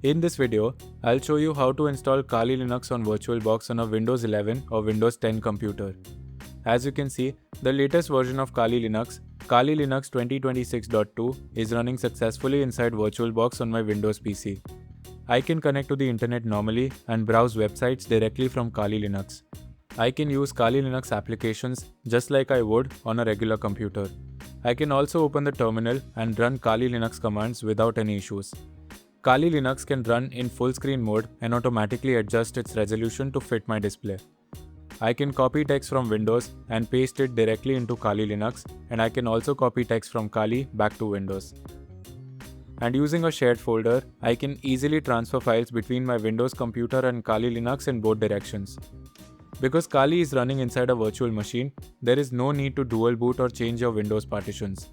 In this video, I'll show you how to install Kali Linux on VirtualBox on a Windows 11 or Windows 10 computer. As you can see, the latest version of Kali Linux 2026.2, is running successfully inside VirtualBox on my Windows PC. I can connect to the internet normally and browse websites directly from Kali Linux. I can use Kali Linux applications just like I would on a regular computer. I can also open the terminal and run Kali Linux commands without any issues. Kali Linux can run in full screen mode and automatically adjust its resolution to fit my display. I can copy text from Windows and paste it directly into Kali Linux, and I can also copy text from Kali back to Windows. And using a shared folder, I can easily transfer files between my Windows computer and Kali Linux in both directions. Because Kali is running inside a virtual machine, there is no need to dual boot or change your Windows partitions.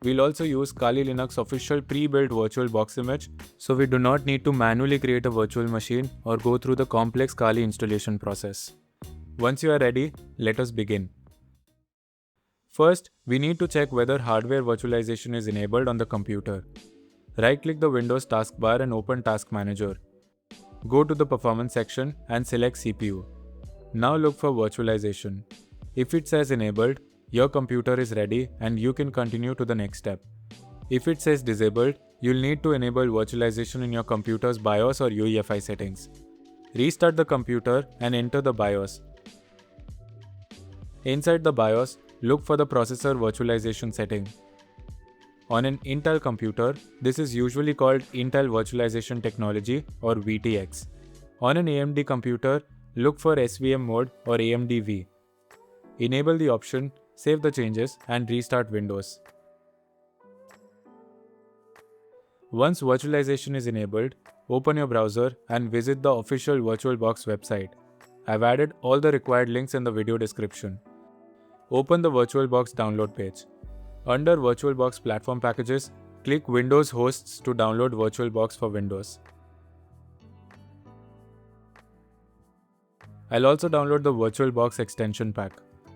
We'll also use Kali Linux official pre-built VirtualBox image, so we do not need to manually create a virtual machine or go through the complex Kali installation process. Once you are ready, let us begin. First, we need to check whether hardware virtualization is enabled on the computer. Right-click the Windows taskbar and open Task Manager. Go to the Performance section and select CPU. Now look for virtualization. If it says enabled, your computer is ready and you can continue to the next step. If it says disabled, you'll need to enable virtualization in your computer's BIOS or UEFI settings. Restart the computer and enter the BIOS. Inside the BIOS, look for the processor virtualization setting. On an Intel computer, this is usually called Intel Virtualization Technology or VTX. On an AMD computer, look for SVM mode or AMD-V. Enable the option, save the changes and restart Windows. Once virtualization is enabled, open your browser and visit the official VirtualBox website. I've added all the required links in the video description. Open the VirtualBox download page. Under VirtualBox platform packages, click Windows hosts to download VirtualBox for Windows. I'll also download the VirtualBox extension pack.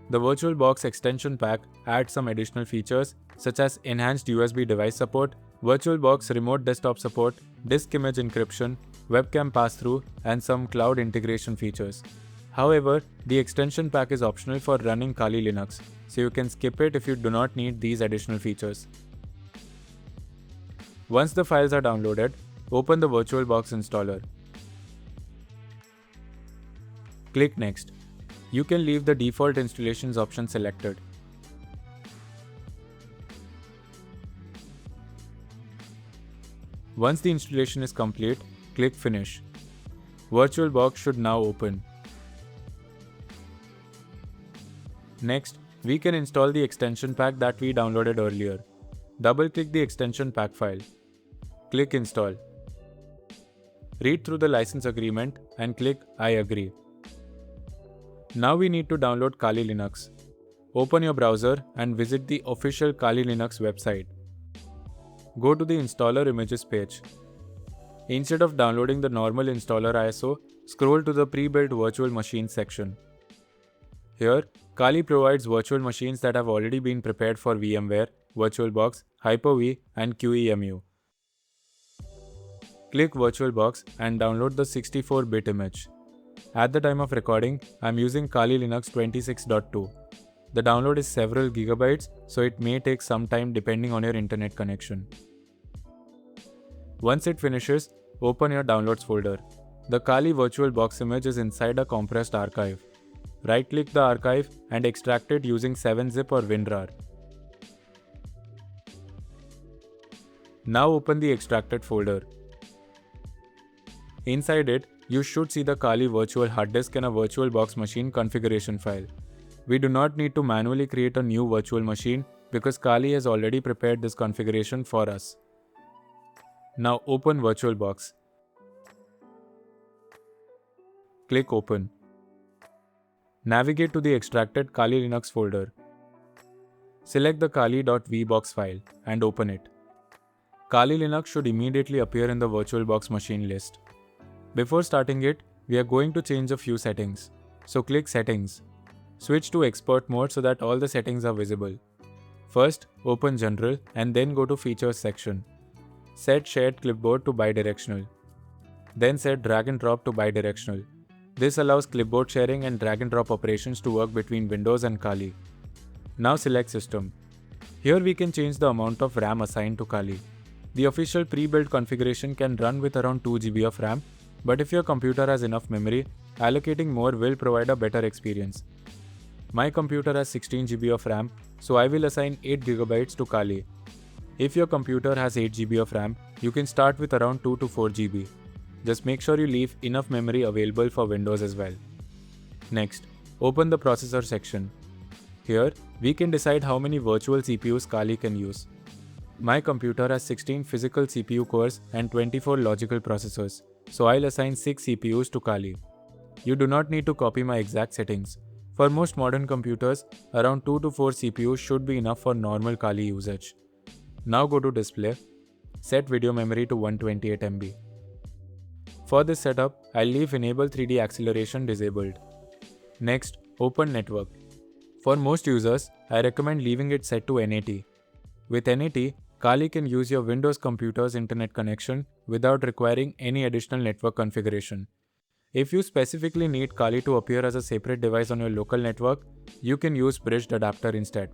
The VirtualBox extension pack adds some additional features such as enhanced USB device support, VirtualBox remote desktop support, disk image encryption, webcam pass-through, and some cloud integration features. However, the extension pack is optional for running Kali Linux, so you can skip it if you do not need these additional features. Once the files are downloaded, open the VirtualBox installer. Click Next. You can leave the default installations option selected. Once the installation is complete, click Finish. VirtualBox should now open. Next, we can install the extension pack that we downloaded earlier. Double-click the extension pack file. Click Install. Read through the license agreement and click I agree. Now we need to download Kali Linux. Open your browser and visit the official Kali Linux website. Go to the installer images page. Instead of downloading the normal installer ISO, scroll to the pre-built virtual machines section. Here, Kali provides virtual machines that have already been prepared for VMware, VirtualBox, Hyper-V, and QEMU. Click VirtualBox and download the 64-bit image. At the time of recording, I'm using Kali Linux 26.2. The download is several gigabytes, so it may take some time depending on your internet connection. Once it finishes, open your downloads folder. The Kali VirtualBox image is inside a compressed archive. Right-click the archive and extract it using 7-zip or WinRAR. Now open the extracted folder. Inside it, you should see the Kali virtual hard disk and a VirtualBox machine configuration file. We do not need to manually create a new virtual machine because Kali has already prepared this configuration for us. Now open VirtualBox. Click Open. Navigate to the extracted Kali Linux folder. Select the kali.vbox file and open it. Kali Linux should immediately appear in the VirtualBox machine list. Before starting it, we are going to change a few settings. So click Settings. Switch to Expert mode so that all the settings are visible. First, open General and then go to Features section. Set Shared Clipboard to bidirectional. Then set drag and drop to bidirectional. This allows clipboard sharing and drag and drop operations to work between Windows and Kali. Now select System. Here we can change the amount of RAM assigned to Kali. The official pre-built configuration can run with around 2 GB of RAM, but if your computer has enough memory, allocating more will provide a better experience. My computer has 16 GB of RAM, so I will assign 8 GB to Kali. If your computer has 8 GB of RAM, you can start with around 2 to 4 GB. Just make sure you leave enough memory available for Windows as well. Next, open the processor section. Here, we can decide how many virtual CPUs Kali can use. My computer has 16 physical CPU cores and 24 logical processors, so I'll assign 6 CPUs to Kali. You do not need to copy my exact settings. For most modern computers, around 2 to 4 CPUs should be enough for normal Kali usage. Now go to Display. Set video memory to 128 MB. For this setup, I'll leave Enable 3D Acceleration disabled. Next, open Network. For most users, I recommend leaving it set to NAT. With NAT, Kali can use your Windows computer's internet connection without requiring any additional network configuration. If you specifically need Kali to appear as a separate device on your local network, you can use bridged adapter instead.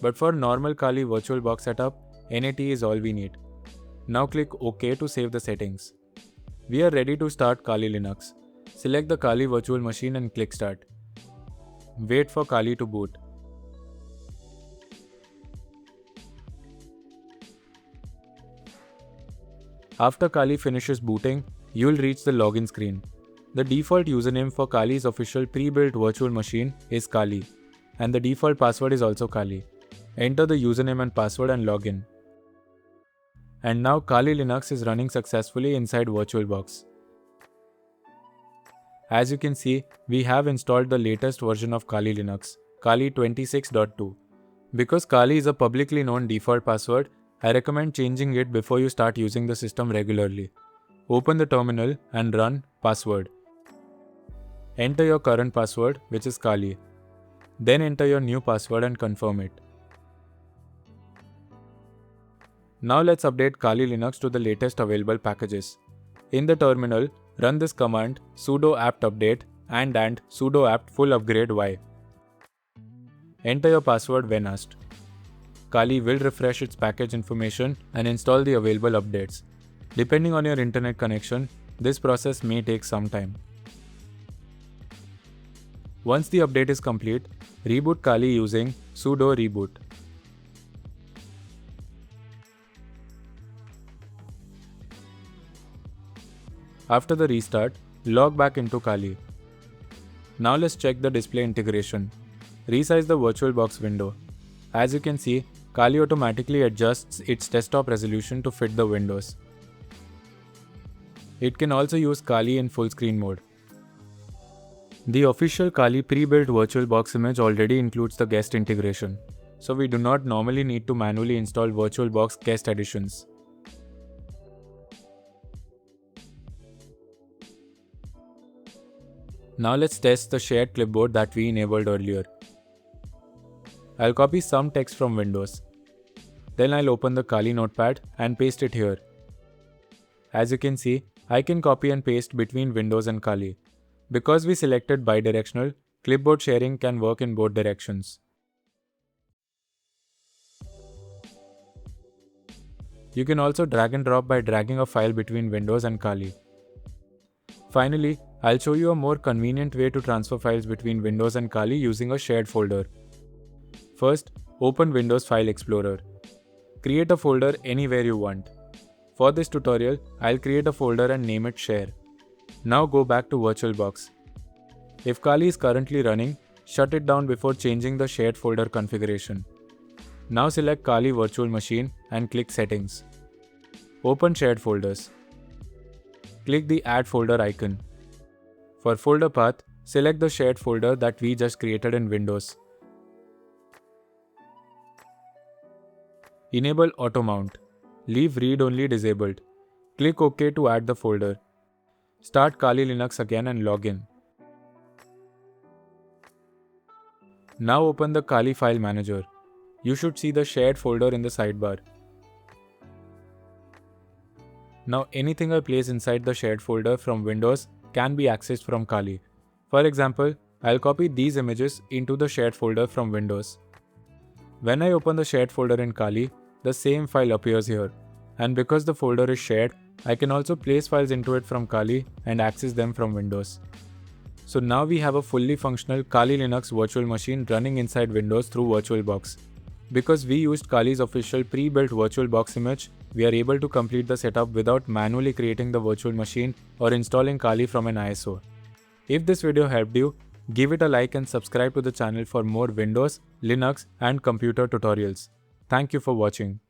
But for normal Kali VirtualBox setup, NAT is all we need. Now click OK to save the settings. We are ready to start Kali Linux. Select the Kali virtual machine and click Start. Wait for Kali to boot. After Kali finishes booting, you'll reach the login screen. The default username for Kali's official pre-built virtual machine is Kali, and the default password is also Kali. Enter the username and password and login. And now Kali Linux is running successfully inside VirtualBox. As you can see, we have installed the latest version of Kali Linux, Kali 26.2. Because Kali is a publicly known default password, I recommend changing it before you start using the system regularly. Open the terminal and run password. Enter your current password, which is Kali. Then enter your new password and confirm it. Now let's update Kali Linux to the latest available packages. In the terminal, run this command sudo apt update and sudo apt full upgrade y. Enter your password when asked. Kali will refresh its package information and install the available updates. Depending on your internet connection, this process may take some time. Once the update is complete, reboot Kali using sudo reboot. After the restart, log back into Kali. Now let's check the display integration. Resize the VirtualBox window. As you can see, Kali automatically adjusts its desktop resolution to fit the windows. It can also use Kali in full screen mode. The official Kali pre-built VirtualBox image already includes the guest integration, so we do not normally need to manually install VirtualBox guest additions. Now let's test the shared clipboard that we enabled earlier. I'll copy some text from Windows. Then I'll open the Kali notepad and paste it here. As you can see, I can copy and paste between Windows and Kali. Because we selected bidirectional, clipboard sharing can work in both directions. You can also drag and drop by dragging a file between Windows and Kali. Finally, I'll show you a more convenient way to transfer files between Windows and Kali using a shared folder. First, open Windows File Explorer. Create a folder anywhere you want. For this tutorial, I'll create a folder and name it Share. Now go back to VirtualBox. If Kali is currently running, shut it down before changing the shared folder configuration. Now select Kali Virtual Machine and click Settings. Open Shared Folders. Click the Add Folder icon. For folder path, select the shared folder that we just created in Windows. Enable Auto Mount. Leave Read Only disabled. Click OK to add the folder. Start Kali Linux again and log in. Now open the Kali File Manager. You should see the shared folder in the sidebar. Now anything I place inside the shared folder from Windows can be accessed from Kali. For example, I'll copy these images into the shared folder from Windows. When I open the shared folder in Kali, the same file appears here. And because the folder is shared, I can also place files into it from Kali and access them from Windows. So now we have a fully functional Kali Linux virtual machine running inside Windows through VirtualBox. Because we used Kali's official pre-built VirtualBox image, we are able to complete the setup without manually creating the virtual machine or installing Kali from an ISO. If this video helped you, give it a like and subscribe to the channel for more Windows, Linux and computer tutorials. Thank you for watching.